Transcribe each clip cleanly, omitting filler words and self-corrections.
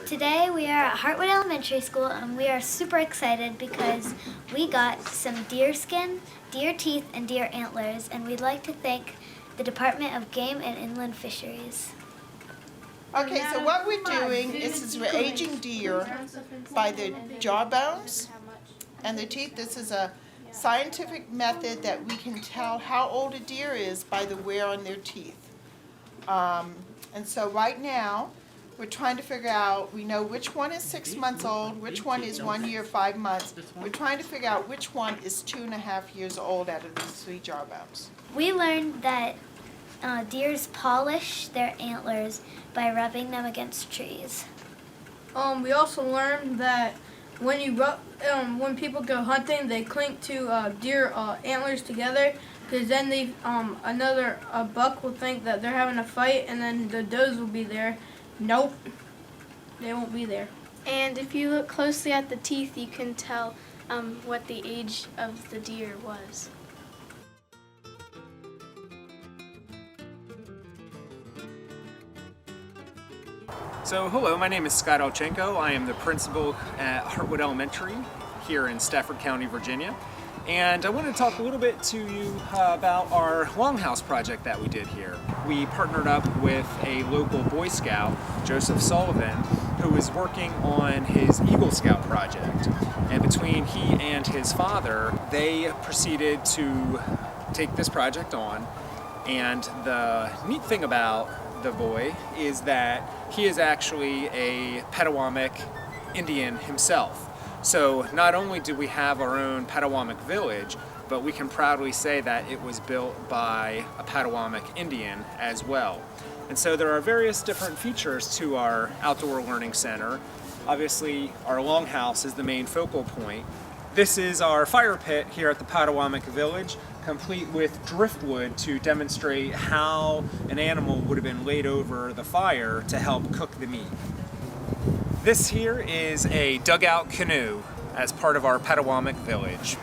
Today we are at Hartwood Elementary School and we are super excited because we got some deer skin, deer teeth, and deer antlers, and we'd like to thank the Department of Game and Inland Fisheries. Okay, so what we're doing is we're aging deer by the jawbones and the teeth. This is a scientific method that we can tell how old a deer is by the wear on their teeth. And so right now, we're trying to figure out, we know which one is 6 months old, which one is 1 year, 5 months. We're trying to figure out which one is 2.5 years old out of these 3 jawbones. We learned that deers polish their antlers by rubbing them against trees. We also learned that when people go hunting, they clink to deer antlers together, because then another buck will think that they're having a fight, and then the does will be there. Nope, they won't be there. And if you look closely at the teeth, you can tell what the age of the deer was. So hello, my name is Scott Alchenko. I am the principal at Hartwood Elementary here in Stafford County, Virginia. And I want to talk a little bit to you about our longhouse project that we did here. We partnered up with a local Boy Scout, Joseph Sullivan, who was working on his Eagle Scout project. And between he and his father, they proceeded to take this project on. And the neat thing about the boy is that he is actually a Potawatomi Indian himself. So not only do we have our own Potawatomi village, but we can proudly say that it was built by a Potawatomi Indian as well. And so there are various different features to our outdoor learning center. Obviously, our longhouse is the main focal point. This is our fire pit here at the Potawatomi village, complete with driftwood to demonstrate how an animal would have been laid over the fire to help cook the meat. This here is a dugout canoe as part of our Potawatomi village.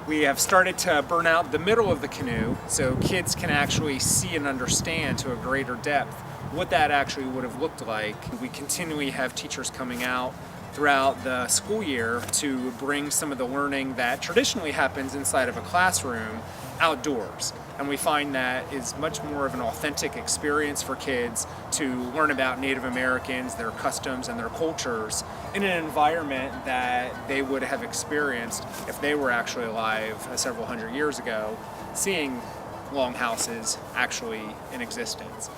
We have started to burn out the middle of the canoe so kids can actually see and understand to a greater depth what that actually would have looked like. We continually have teachers coming out throughout the school year to bring some of the learning that traditionally happens inside of a classroom outdoors. And we find that is much more of an authentic experience for kids to learn about Native Americans, their customs, and their cultures in an environment that they would have experienced if they were actually alive several hundred years ago, seeing longhouses actually in existence.